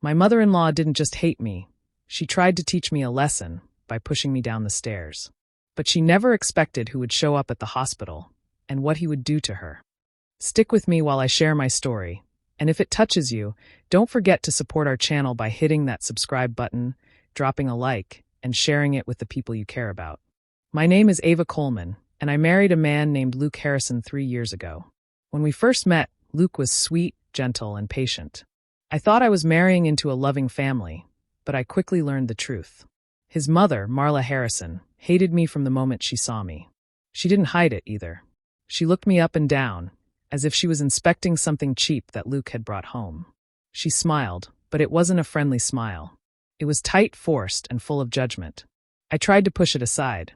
My mother-in-law didn't just hate me. She tried to teach me a lesson by pushing me down the stairs. But she never expected who would show up at the hospital and what he would do to her. Stick with me while I share my story. And if it touches you, don't forget to support our channel by hitting that subscribe button, dropping a like, and sharing it with the people you care about. My name is Ava Coleman, and I married a man named Luke Harrison 3 years ago. When we first met, Luke was sweet, gentle, and patient. I thought I was marrying into a loving family, but I quickly learned the truth. His mother, Marla Harrison, hated me from the moment she saw me. She didn't hide it either. She looked me up and down, as if she was inspecting something cheap that Luke had brought home. She smiled, but it wasn't a friendly smile. It was tight, forced, and full of judgment. I tried to push it aside.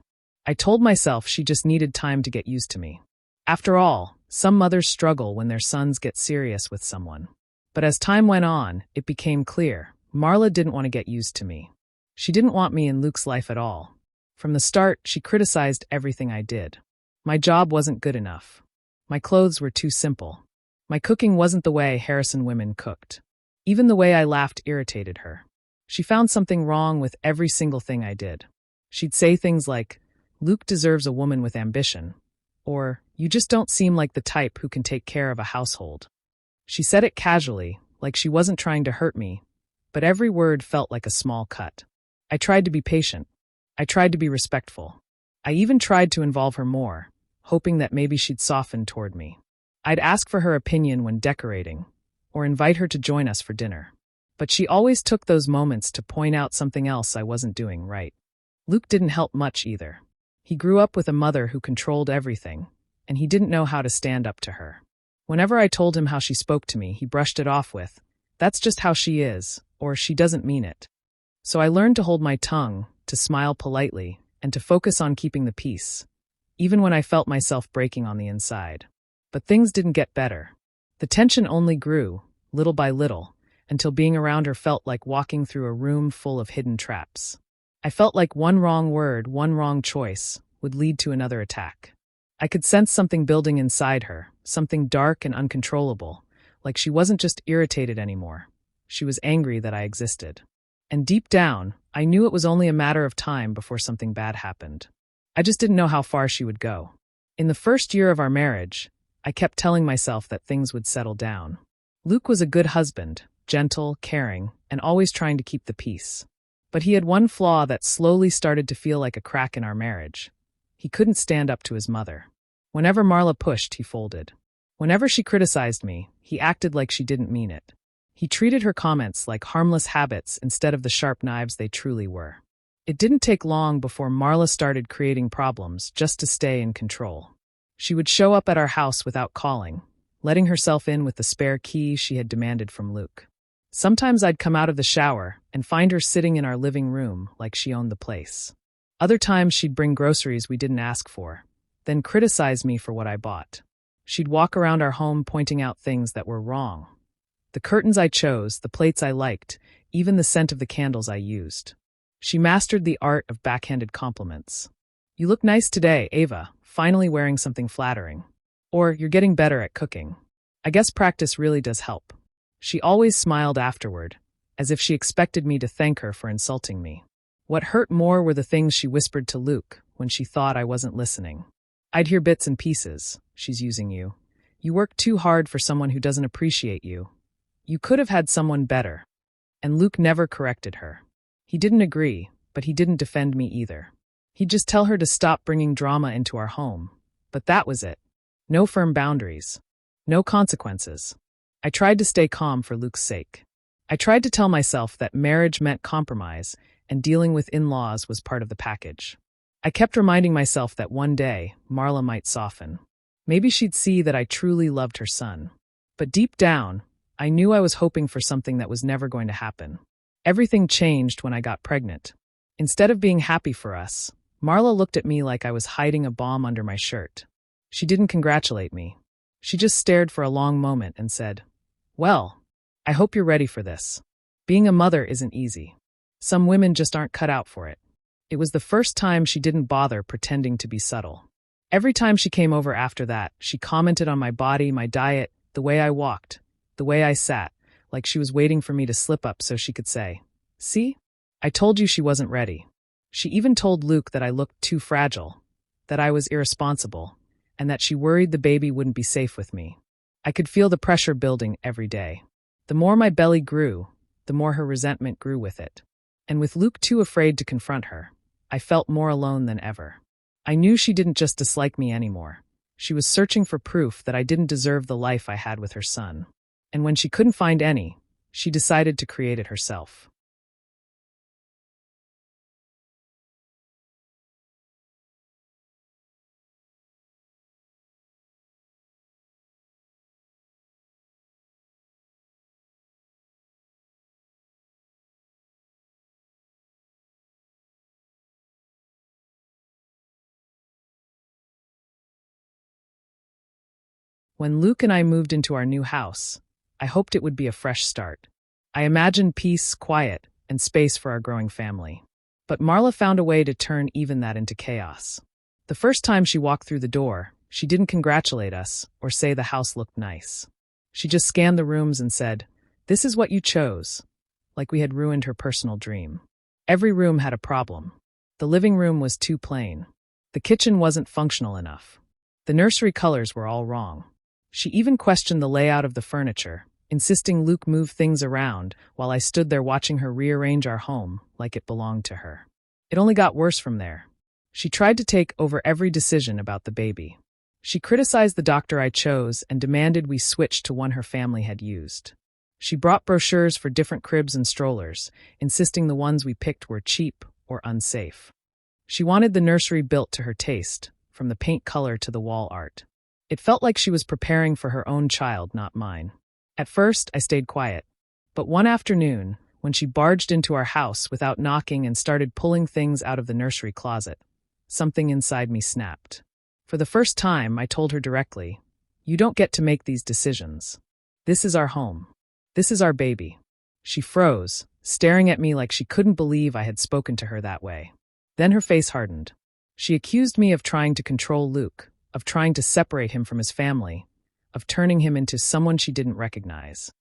I told myself she just needed time to get used to me. After all, some mothers struggle when their sons get serious with someone. But as time went on, it became clear. Marla didn't want to get used to me. She didn't want me in Luke's life at all. From the start, she criticized everything I did. My job wasn't good enough. My clothes were too simple. My cooking wasn't the way Harrison women cooked. Even the way I laughed irritated her. She found something wrong with every single thing I did. She'd say things like, "Luke deserves a woman with ambition," or, "You just don't seem like the type who can take care of a household." She said it casually, like she wasn't trying to hurt me, but every word felt like a small cut. I tried to be patient. I tried to be respectful. I even tried to involve her more, hoping that maybe she'd soften toward me. I'd ask for her opinion when decorating, or invite her to join us for dinner. But she always took those moments to point out something else I wasn't doing right. Luke didn't help much either. He grew up with a mother who controlled everything, and he didn't know how to stand up to her. Whenever I told him how she spoke to me, he brushed it off with, "That's just how she is," or "She doesn't mean it." So I learned to hold my tongue, to smile politely, and to focus on keeping the peace, even when I felt myself breaking on the inside. But things didn't get better. The tension only grew, little by little, until being around her felt like walking through a room full of hidden traps. I felt like one wrong word, one wrong choice, would lead to another attack. I could sense something building inside her, something dark and uncontrollable, like she wasn't just irritated anymore. She was angry that I existed. And deep down, I knew it was only a matter of time before something bad happened. I just didn't know how far she would go. In the first year of our marriage, I kept telling myself that things would settle down. Luke was a good husband, gentle, caring, and always trying to keep the peace. But he had one flaw that slowly started to feel like a crack in our marriage. He couldn't stand up to his mother. Whenever Marla pushed, he folded. Whenever she criticized me, he acted like she didn't mean it. He treated her comments like harmless habits instead of the sharp knives they truly were. It didn't take long before Marla started creating problems just to stay in control. She would show up at our house without calling, letting herself in with the spare key she had demanded from Luke. Sometimes I'd come out of the shower and find her sitting in our living room like she owned the place. Other times she'd bring groceries we didn't ask for, then criticize me for what I bought. She'd walk around our home pointing out things that were wrong. The curtains I chose, the plates I liked, even the scent of the candles I used. She mastered the art of backhanded compliments. "You look nice today, Ava, finally wearing something flattering." Or, "You're getting better at cooking. I guess practice really does help." She always smiled afterward, as if she expected me to thank her for insulting me. What hurt more were the things she whispered to Luke when she thought I wasn't listening. I'd hear bits and pieces. "She's using you. You work too hard for someone who doesn't appreciate you. You could have had someone better." And Luke never corrected her. He didn't agree, but he didn't defend me either. He'd just tell her to stop bringing drama into our home. But that was it. No firm boundaries. No consequences. I tried to stay calm for Luke's sake. I tried to tell myself that marriage meant compromise, and dealing with in-laws was part of the package. I kept reminding myself that one day, Marla might soften. Maybe she'd see that I truly loved her son. But deep down, I knew I was hoping for something that was never going to happen. Everything changed when I got pregnant. Instead of being happy for us, Marla looked at me like I was hiding a bomb under my shirt. She didn't congratulate me. She just stared for a long moment and said, "Well, I hope you're ready for this. Being a mother isn't easy. Some women just aren't cut out for it." It was the first time she didn't bother pretending to be subtle. Every time she came over after that, she commented on my body, my diet, the way I walked, the way I sat, like she was waiting for me to slip up so she could say, "See? I told you she wasn't ready." She even told Luke that I looked too fragile, that I was irresponsible, and that she worried the baby wouldn't be safe with me. I could feel the pressure building every day. The more my belly grew, the more her resentment grew with it. And with Luke too afraid to confront her, I felt more alone than ever. I knew she didn't just dislike me anymore. She was searching for proof that I didn't deserve the life I had with her son. And when she couldn't find any, she decided to create it herself. When Luke and I moved into our new house, I hoped it would be a fresh start. I imagined peace, quiet, and space for our growing family. But Marla found a way to turn even that into chaos. The first time she walked through the door, she didn't congratulate us or say the house looked nice. She just scanned the rooms and said, "This is what you chose," like we had ruined her personal dream. Every room had a problem. The living room was too plain. The kitchen wasn't functional enough. The nursery colors were all wrong. She even questioned the layout of the furniture, insisting Luke move things around while I stood there watching her rearrange our home like it belonged to her. It only got worse from there. She tried to take over every decision about the baby. She criticized the doctor I chose and demanded we switch to one her family had used. She brought brochures for different cribs and strollers, insisting the ones we picked were cheap or unsafe. She wanted the nursery built to her taste, from the paint color to the wall art. It felt like she was preparing for her own child, not mine. At first, I stayed quiet. But one afternoon, when she barged into our house without knocking and started pulling things out of the nursery closet, something inside me snapped. For the first time, I told her directly, "You don't get to make these decisions. This is our home. This is our baby." She froze, staring at me like she couldn't believe I had spoken to her that way. Then her face hardened. She accused me of trying to control Luke, of trying to separate him from his family, of turning him into someone she didn't recognize.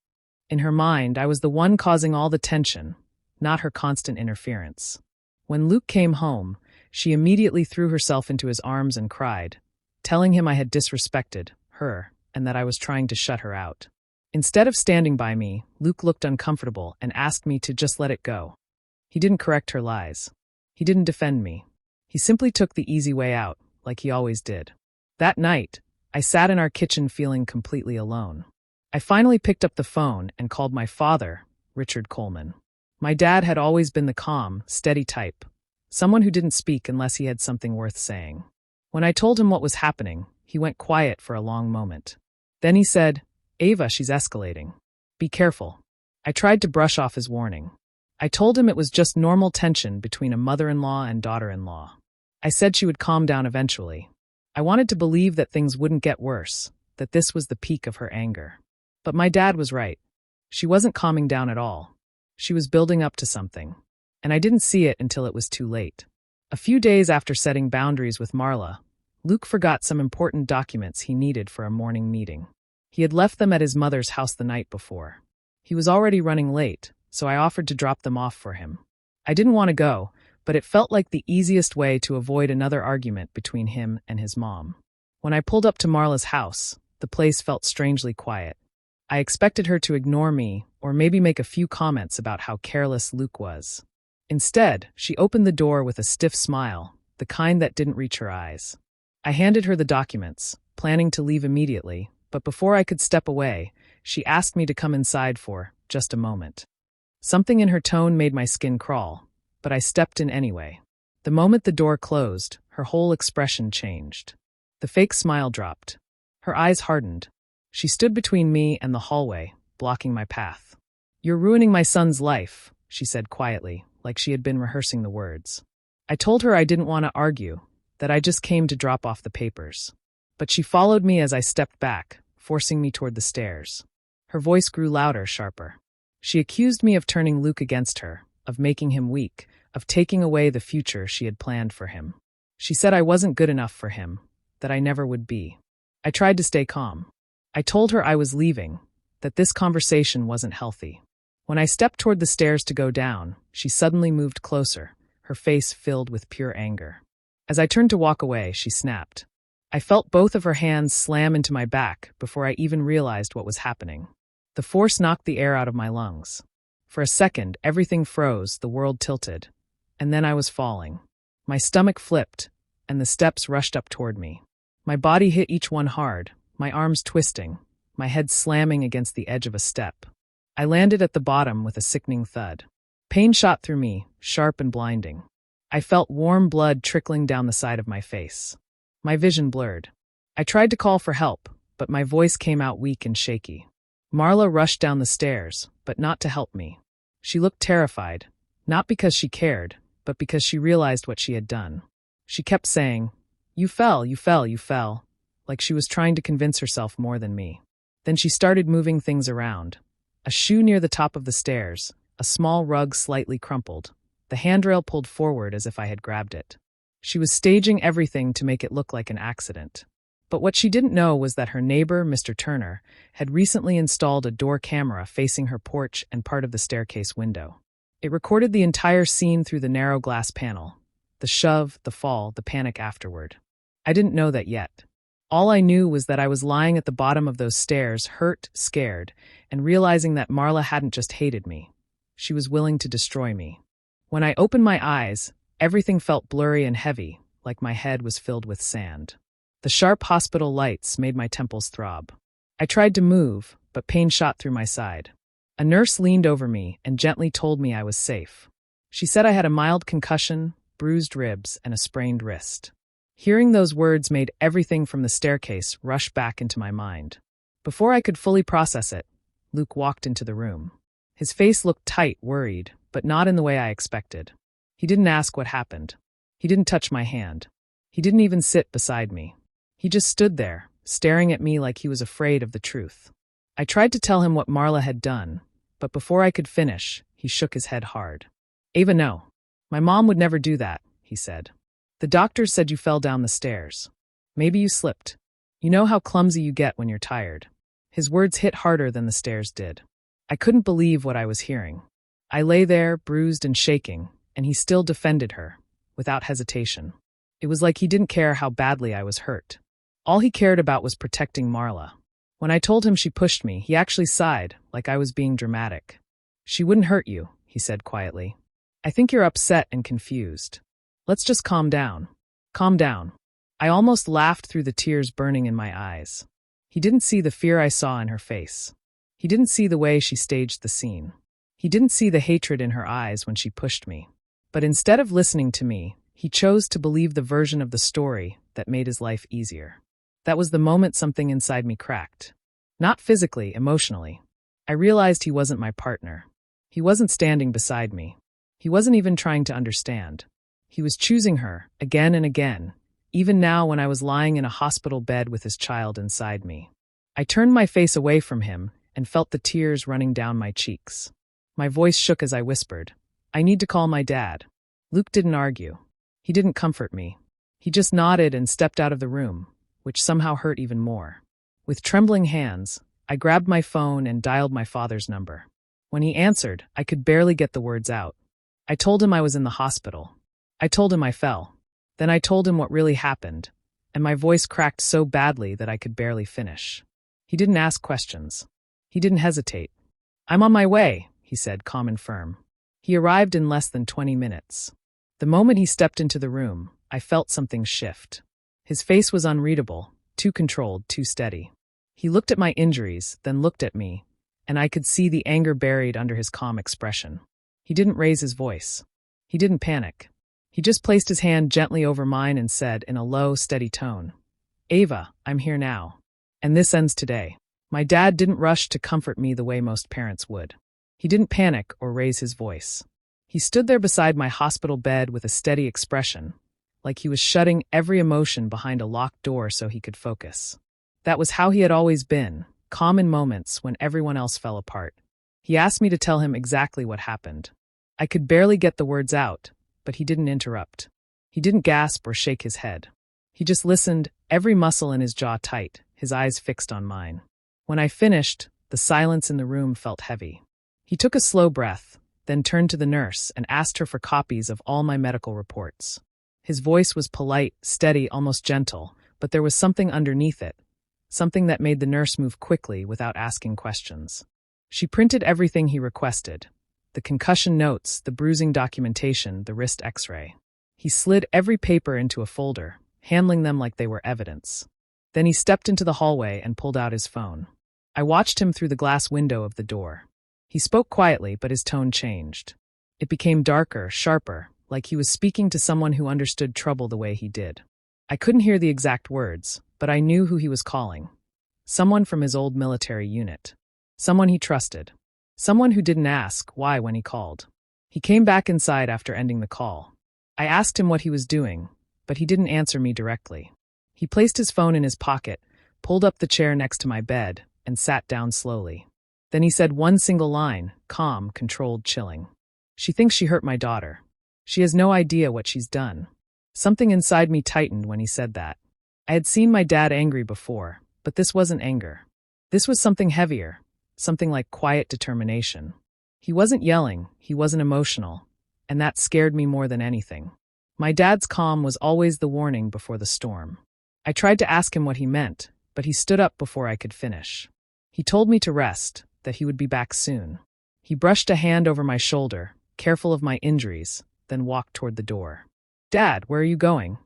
In her mind, I was the one causing all the tension, not her constant interference. When Luke came home, she immediately threw herself into his arms and cried, telling him I had disrespected her and that I was trying to shut her out. Instead of standing by me, Luke looked uncomfortable and asked me to just let it go. He didn't correct her lies. He didn't defend me. He simply took the easy way out, like he always did. That night, I sat in our kitchen feeling completely alone. I finally picked up the phone and called my father, Richard Coleman. My dad had always been the calm, steady type, someone who didn't speak unless he had something worth saying. When I told him what was happening, he went quiet for a long moment. Then he said, "Ava, she's escalating. Be careful." I tried to brush off his warning. I told him it was just normal tension between a mother-in-law and daughter-in-law. I said she would calm down eventually. I wanted to believe that things wouldn't get worse, that this was the peak of her anger. But my dad was right. She wasn't calming down at all. She was building up to something. And I didn't see it until it was too late. A few days after setting boundaries with Marla, Luke forgot some important documents he needed for a morning meeting. He had left them at his mother's house the night before. He was already running late, so I offered to drop them off for him. I didn't want to go, but it felt like the easiest way to avoid another argument between him and his mom. When I pulled up to Marla's house, the place felt strangely quiet. I expected her to ignore me or maybe make a few comments about how careless Luke was. Instead, she opened the door with a stiff smile, the kind that didn't reach her eyes. I handed her the documents, planning to leave immediately, but before I could step away, she asked me to come inside for just a moment. Something in her tone made my skin crawl, but I stepped in anyway. The moment the door closed, her whole expression changed. The fake smile dropped. Her eyes hardened. She stood between me and the hallway, blocking my path. "You're ruining my son's life," she said quietly, like she had been rehearsing the words. I told her I didn't want to argue, that I just came to drop off the papers. But she followed me as I stepped back, forcing me toward the stairs. Her voice grew louder, sharper. She accused me of turning Luke against her, of making him weak, of taking away the future she had planned for him. She said I wasn't good enough for him, that I never would be. I tried to stay calm. I told her I was leaving, that this conversation wasn't healthy. When I stepped toward the stairs to go down, she suddenly moved closer, her face filled with pure anger. As I turned to walk away, she snapped. I felt both of her hands slam into my back before I even realized what was happening. The force knocked the air out of my lungs. For a second, everything froze, the world tilted. And then I was falling. My stomach flipped, and the steps rushed up toward me. My body hit each one hard, my arms twisting, my head slamming against the edge of a step. I landed at the bottom with a sickening thud. Pain shot through me, sharp and blinding. I felt warm blood trickling down the side of my face. My vision blurred. I tried to call for help, but my voice came out weak and shaky. Marla rushed down the stairs, but not to help me. She looked terrified, not because she cared, but because she realized what she had done. She kept saying, "You fell, you fell, you fell," like she was trying to convince herself more than me. Then she started moving things around. A shoe near the top of the stairs, a small rug slightly crumpled. The handrail pulled forward as if I had grabbed it. She was staging everything to make it look like an accident. But what she didn't know was that her neighbor, Mr. Turner, had recently installed a door camera facing her porch and part of the staircase window. It recorded the entire scene through the narrow glass panel. The shove, the fall, the panic afterward. I didn't know that yet. All I knew was that I was lying at the bottom of those stairs, hurt, scared, and realizing that Marla hadn't just hated me. She was willing to destroy me. When I opened my eyes, everything felt blurry and heavy, like my head was filled with sand. The sharp hospital lights made my temples throb. I tried to move, but pain shot through my side. A nurse leaned over me and gently told me I was safe. She said I had a mild concussion, bruised ribs, and a sprained wrist. Hearing those words made everything from the staircase rush back into my mind. Before I could fully process it, Luke walked into the room. His face looked tight, worried, but not in the way I expected. He didn't ask what happened. He didn't touch my hand. He didn't even sit beside me. He just stood there, staring at me like he was afraid of the truth. I tried to tell him what Marla had done, but before I could finish, he shook his head hard. "Ava, no. My mom would never do that," he said. "The doctors said you fell down the stairs. Maybe you slipped. You know how clumsy you get when you're tired." His words hit harder than the stairs did. I couldn't believe what I was hearing. I lay there, bruised and shaking, and he still defended her, without hesitation. It was like he didn't care how badly I was hurt. All he cared about was protecting Marla. When I told him she pushed me, he actually sighed, like I was being dramatic. "She wouldn't hurt you," he said quietly. "I think you're upset and confused. Let's just calm down." Calm down. I almost laughed through the tears burning in my eyes. He didn't see the fear I saw in her face. He didn't see the way she staged the scene. He didn't see the hatred in her eyes when she pushed me. But instead of listening to me, he chose to believe the version of the story that made his life easier. That was the moment something inside me cracked. Not physically, emotionally. I realized he wasn't my partner. He wasn't standing beside me. He wasn't even trying to understand. He was choosing her, again and again, even now when I was lying in a hospital bed with his child inside me. I turned my face away from him and felt the tears running down my cheeks. My voice shook as I whispered, "I need to call my dad." Luke didn't argue. He didn't comfort me. He just nodded and stepped out of the room, which somehow hurt even more. With trembling hands, I grabbed my phone and dialed my father's number. When he answered, I could barely get the words out. I told him I was in the hospital. I told him I fell. Then I told him what really happened, and my voice cracked so badly that I could barely finish. He didn't ask questions. He didn't hesitate. "I'm on my way," he said, calm and firm. He arrived in less than 20 minutes. The moment he stepped into the room, I felt something shift. His face was unreadable, too controlled, too steady. He looked at my injuries, then looked at me, and I could see the anger buried under his calm expression. He didn't raise his voice. He didn't panic. He just placed his hand gently over mine and said in a low, steady tone, "Ava, I'm here now. And this ends today." My dad didn't rush to comfort me the way most parents would. He didn't panic or raise his voice. He stood there beside my hospital bed with a steady expression, like he was shutting every emotion behind a locked door so he could focus. That was how he had always been, calm in moments when everyone else fell apart. He asked me to tell him exactly what happened. I could barely get the words out, but he didn't interrupt. He didn't gasp or shake his head. He just listened, every muscle in his jaw tight, his eyes fixed on mine. When I finished, The silence in the room felt heavy. He took a slow breath, then turned to the nurse and asked her for copies of all my medical reports. His voice was polite, steady, almost gentle, but there was something underneath it, something that made the nurse move quickly without asking questions. She printed everything he requested: the concussion notes, the bruising documentation, the wrist x-ray. He slid every paper into a folder, handling them like they were evidence. Then he stepped into the hallway and pulled out his phone. I watched him through the glass window of the door. He spoke quietly, but his tone changed. It became darker, sharper, like he was speaking to someone who understood trouble the way he did. I couldn't hear the exact words, but I knew who he was calling. Someone from his old military unit. Someone he trusted. Someone who didn't ask why when he called. He came back inside after ending the call. I asked him what he was doing, but he didn't answer me directly. He placed his phone in his pocket, pulled up the chair next to my bed, and sat down slowly. Then he said one single line, calm, controlled, chilling. "She thinks she hurt my daughter. She has no idea what she's done." Something inside me tightened when he said that. I had seen my dad angry before, but this wasn't anger. This was something heavier, something like quiet determination. He wasn't yelling, he wasn't emotional, and that scared me more than anything. My dad's calm was always the warning before the storm. I tried to ask him what he meant, but he stood up before I could finish. He told me to rest, that he would be back soon. He brushed a hand over my shoulder, careful of my injuries, then walked toward the door. "Dad, where are you going?"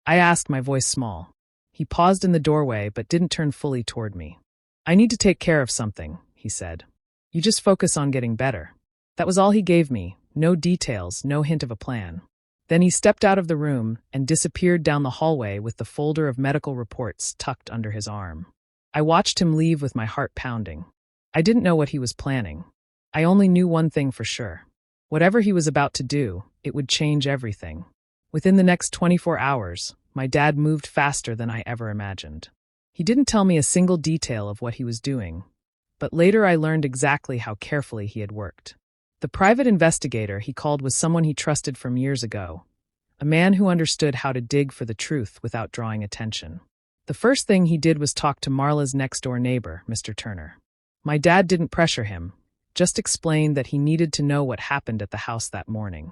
I asked, my voice small. He paused in the doorway but didn't turn fully toward me. "I need to take care of something," he said. "You just focus on getting better." That was all he gave me, no details, no hint of a plan. Then he stepped out of the room and disappeared down the hallway with the folder of medical reports tucked under his arm. I watched him leave with my heart pounding. I didn't know what he was planning. I only knew one thing for sure. Whatever he was about to do, it would change everything. Within the next 24 hours, my dad moved faster than I ever imagined. He didn't tell me a single detail of what he was doing, but later I learned exactly how carefully he had worked. The private investigator he called was someone he trusted from years ago, a man who understood how to dig for the truth without drawing attention. The first thing he did was talk to Marla's next-door neighbor, Mr. Turner. My dad didn't pressure him, just explained that he needed to know what happened at the house that morning.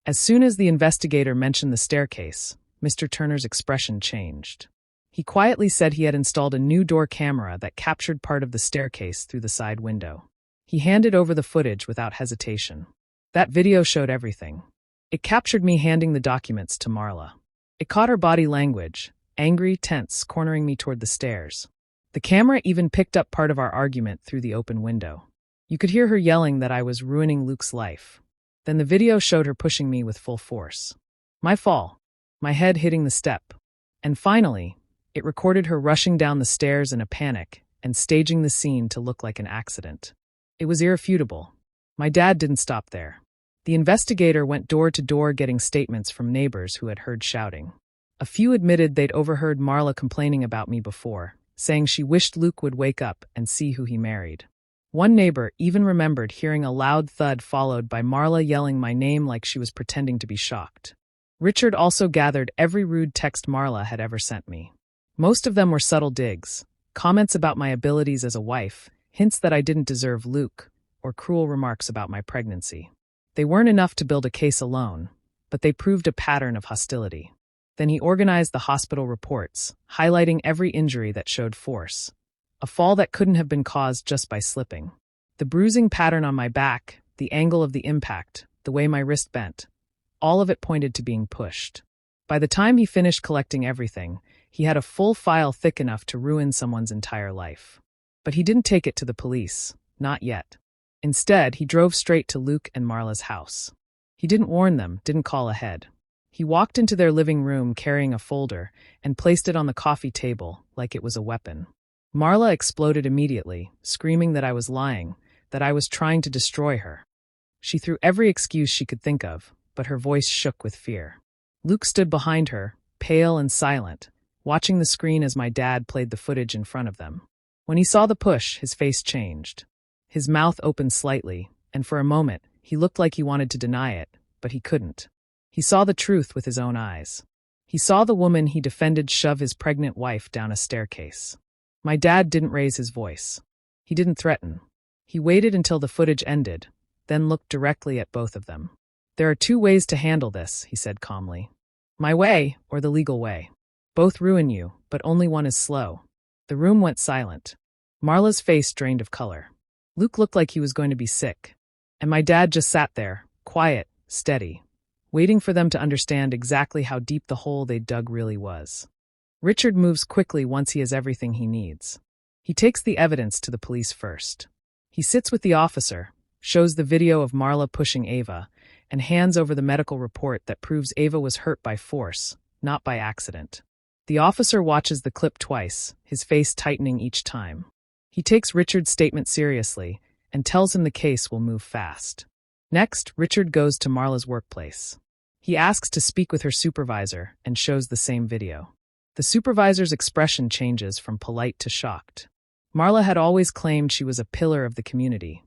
As soon as the investigator mentioned the staircase, Mr. Turner's expression changed. He quietly said he had installed a new door camera that captured part of the staircase through the side window. He handed over the footage without hesitation. That video showed everything. It captured me handing the documents to Marla. It caught her body language, angry, tense, cornering me toward the stairs. The camera even picked up part of our argument through the open window. You could hear her yelling that I was ruining Luke's life. Then the video showed her pushing me with full force. My fall, my head hitting the step. And finally, it recorded her rushing down the stairs in a panic and staging the scene to look like an accident. It was irrefutable. My dad didn't stop there. The investigator went door to door getting statements from neighbors who had heard shouting. A few admitted they'd overheard Marla complaining about me before, saying she wished Luke would wake up and see who he married. One neighbor even remembered hearing a loud thud followed by Marla yelling my name like she was pretending to be shocked. Richard also gathered every rude text Marla had ever sent me. Most of them were subtle digs, comments about my abilities as a wife, hints that I didn't deserve Luke, or cruel remarks about my pregnancy. They weren't enough to build a case alone, but they proved a pattern of hostility. Then he organized the hospital reports, highlighting every injury that showed force. A fall that couldn't have been caused just by slipping. The bruising pattern on my back, the angle of the impact, the way my wrist bent. All of it pointed to being pushed. By the time he finished collecting everything, he had a full file thick enough to ruin someone's entire life. But he didn't take it to the police, not yet. Instead, he drove straight to Luke and Marla's house. He didn't warn them, didn't call ahead. He walked into their living room carrying a folder and placed it on the coffee table like it was a weapon. Marla exploded immediately, screaming that I was lying, that I was trying to destroy her. She threw every excuse she could think of, but her voice shook with fear. Luke stood behind her, pale and silent, watching the screen as my dad played the footage in front of them. When he saw the push, his face changed. His mouth opened slightly, and for a moment, he looked like he wanted to deny it, but he couldn't. He saw the truth with his own eyes. He saw the woman he defended shove his pregnant wife down a staircase. My dad didn't raise his voice. He didn't threaten. He waited until the footage ended, then looked directly at both of them. "There are two ways to handle this," he said calmly. "My way or the legal way. Both ruin you, but only one is slow." The room went silent. Marla's face drained of color. Luke looked like he was going to be sick. And my dad just sat there, quiet, steady, waiting for them to understand exactly how deep the hole they'd dug really was. Richard moves quickly once he has everything he needs. He takes the evidence to the police first. He sits with the officer, shows the video of Marla pushing Ava, and hands over the medical report that proves Ava was hurt by force, not by accident. The officer watches the clip twice, his face tightening each time. He takes Richard's statement seriously and tells him the case will move fast. Next, Richard goes to Marla's workplace. He asks to speak with her supervisor and shows the same video. The supervisor's expression changes from polite to shocked. Marla had always claimed she was a pillar of the community,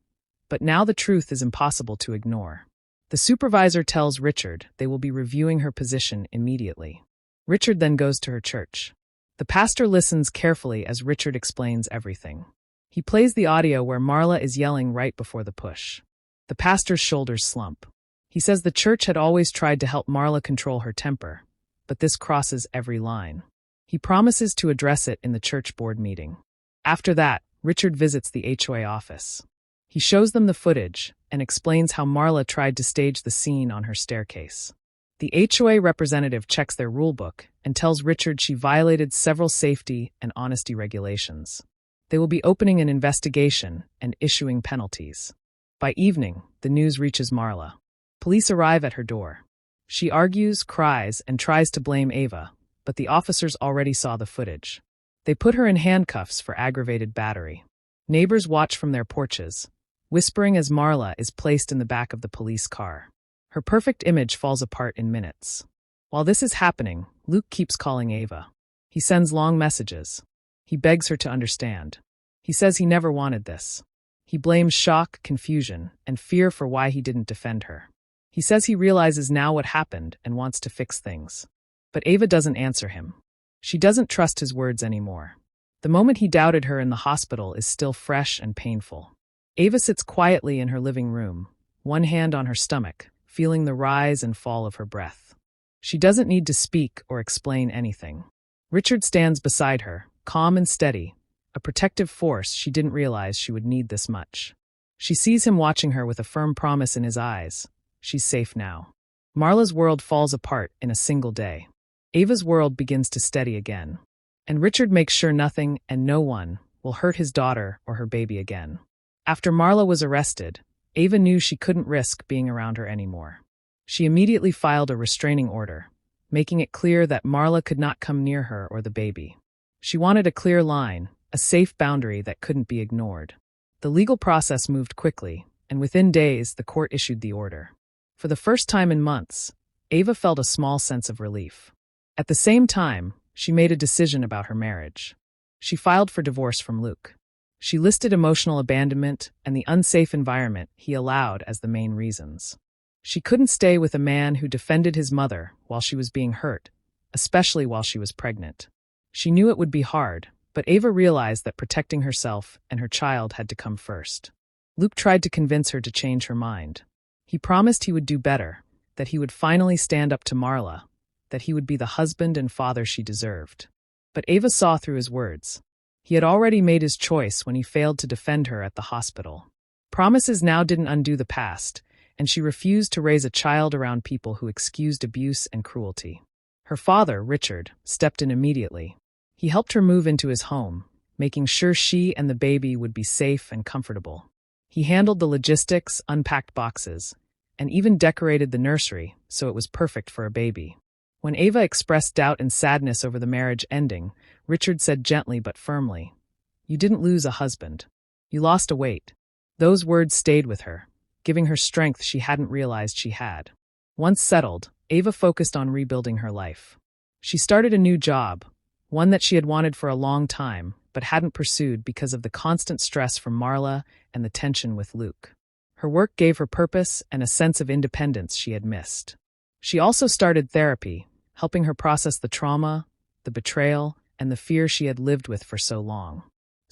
but now the truth is impossible to ignore. The supervisor tells Richard they will be reviewing her position immediately. Richard then goes to her church. The pastor listens carefully as Richard explains everything. He plays the audio where Marla is yelling right before the push. The pastor's shoulders slump. He says the church had always tried to help Marla control her temper, but this crosses every line. He promises to address it in the church board meeting. After that, Richard visits the HOA office. He shows them the footage and explains how Marla tried to stage the scene on her staircase. The HOA representative checks their rulebook and tells Richard she violated several safety and honesty regulations. They will be opening an investigation and issuing penalties. By evening, the news reaches Marla. Police arrive at her door. She argues, cries, and tries to blame Ava, but the officers already saw the footage. They put her in handcuffs for aggravated battery. Neighbors watch from their porches, whispering as Marla is placed in the back of the police car. Her perfect image falls apart in minutes. While this is happening, Luke keeps calling Ava. He sends long messages. He begs her to understand. He says he never wanted this. He blames shock, confusion, and fear for why he didn't defend her. He says he realizes now what happened and wants to fix things. But Ava doesn't answer him. She doesn't trust his words anymore. The moment he doubted her in the hospital is still fresh and painful. Ava sits quietly in her living room, one hand on her stomach, feeling the rise and fall of her breath. She doesn't need to speak or explain anything. Richard stands beside her, calm and steady, a protective force she didn't realize she would need this much. She sees him watching her with a firm promise in his eyes. She's safe now. Marla's world falls apart in a single day. Ava's world begins to steady again. And Richard makes sure nothing and no one will hurt his daughter or her baby again. After Marla was arrested, Ava knew she couldn't risk being around her anymore. She immediately filed a restraining order, making it clear that Marla could not come near her or the baby. She wanted a clear line, a safe boundary that couldn't be ignored. The legal process moved quickly, and within days the court issued the order. For the first time in months, Ava felt a small sense of relief. At the same time, she made a decision about her marriage. She filed for divorce from Luke. She listed emotional abandonment and the unsafe environment he allowed as the main reasons. She couldn't stay with a man who defended his mother while she was being hurt, especially while she was pregnant. She knew it would be hard, but Ava realized that protecting herself and her child had to come first. Luke tried to convince her to change her mind. He promised he would do better, that he would finally stand up to Marla, that he would be the husband and father she deserved. But Ava saw through his words. He had already made his choice when he failed to defend her at the hospital. Promises now didn't undo the past, and she refused to raise a child around people who excused abuse and cruelty. Her father, Richard, stepped in immediately. He helped her move into his home, making sure she and the baby would be safe and comfortable. He handled the logistics, unpacked boxes, and even decorated the nursery so it was perfect for a baby. When Ava expressed doubt and sadness over the marriage ending, Richard said gently but firmly, "You didn't lose a husband. You lost a weight." Those words stayed with her, giving her strength she hadn't realized she had. Once settled, Ava focused on rebuilding her life. She started a new job, one that she had wanted for a long time, but hadn't pursued because of the constant stress from Marla and the tension with Luke. Her work gave her purpose and a sense of independence she had missed. She also started therapy, helping her process the trauma, the betrayal, and the fear she had lived with for so long.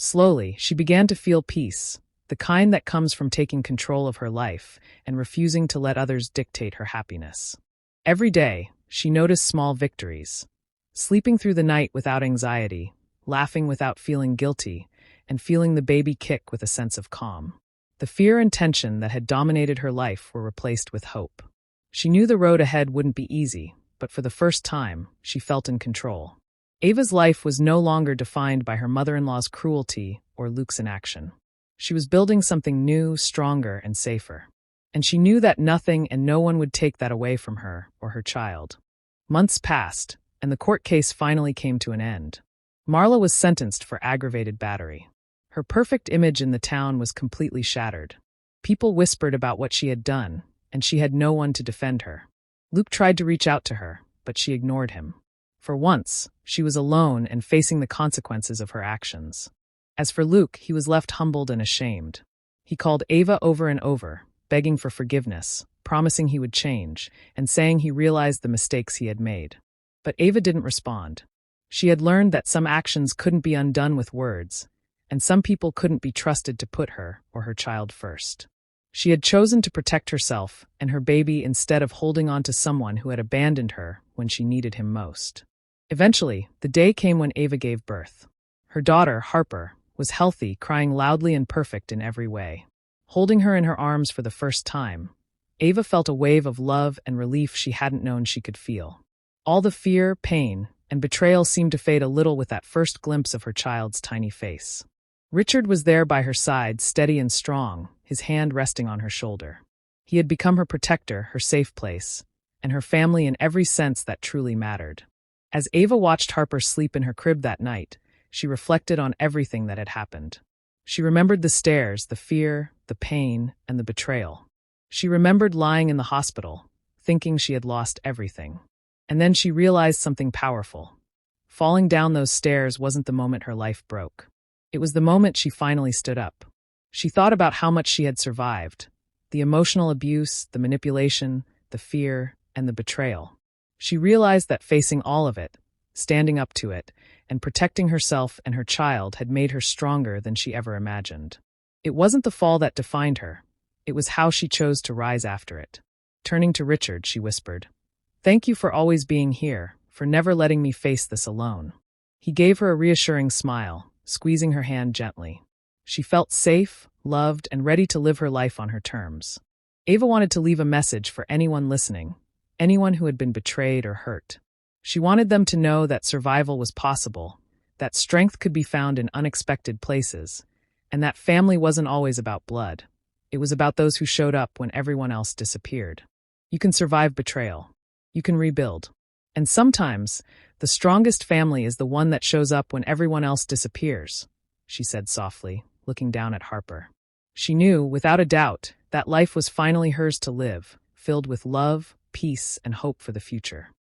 Slowly, she began to feel peace, the kind that comes from taking control of her life and refusing to let others dictate her happiness. Every day, she noticed small victories. Sleeping through the night without anxiety, laughing without feeling guilty, and feeling the baby kick with a sense of calm. The fear and tension that had dominated her life were replaced with hope. She knew the road ahead wouldn't be easy, but for the first time, she felt in control. Ava's life was no longer defined by her mother-in-law's cruelty or Luke's inaction. She was building something new, stronger, and safer. And she knew that nothing and no one would take that away from her or her child. Months passed, and the court case finally came to an end. Marla was sentenced for aggravated battery. Her perfect image in the town was completely shattered. People whispered about what she had done, and she had no one to defend her. Luke tried to reach out to her, but she ignored him. For once, she was alone and facing the consequences of her actions. As for Luke, he was left humbled and ashamed. He called Ava over and over, begging for forgiveness, promising he would change, and saying he realized the mistakes he had made. But Ava didn't respond. She had learned that some actions couldn't be undone with words, and some people couldn't be trusted to put her or her child first. She had chosen to protect herself and her baby instead of holding on to someone who had abandoned her when she needed him most. Eventually, the day came when Ava gave birth. Her daughter, Harper, was healthy, crying loudly and perfect in every way. Holding her in her arms for the first time, Ava felt a wave of love and relief she hadn't known she could feel. All the fear, pain, and betrayal seemed to fade a little with that first glimpse of her child's tiny face. Richard was there by her side, steady and strong, his hand resting on her shoulder. He had become her protector, her safe place, and her family in every sense that truly mattered. As Ava watched Harper sleep in her crib that night, she reflected on everything that had happened. She remembered the stares, the fear, the pain, and the betrayal. She remembered lying in the hospital, thinking she had lost everything. And then she realized something powerful. Falling down those stairs wasn't the moment her life broke. It was the moment she finally stood up. She thought about how much she had survived, the emotional abuse, the manipulation, the fear, and the betrayal. She realized that facing all of it, standing up to it, and protecting herself and her child had made her stronger than she ever imagined. It wasn't the fall that defined her. It was how she chose to rise after it. Turning to Richard, she whispered, "Thank you for always being here, for never letting me face this alone." He gave her a reassuring smile, squeezing her hand gently. She felt safe, loved, and ready to live her life on her terms. Ava wanted to leave a message for anyone listening, anyone who had been betrayed or hurt. She wanted them to know that survival was possible, that strength could be found in unexpected places, and that family wasn't always about blood. It was about those who showed up when everyone else disappeared. You can survive betrayal. You can rebuild. And sometimes, the strongest family is the one that shows up when everyone else disappears, she said softly, looking down at Harper. She knew, without a doubt, that life was finally hers to live, filled with love, peace, and hope for the future.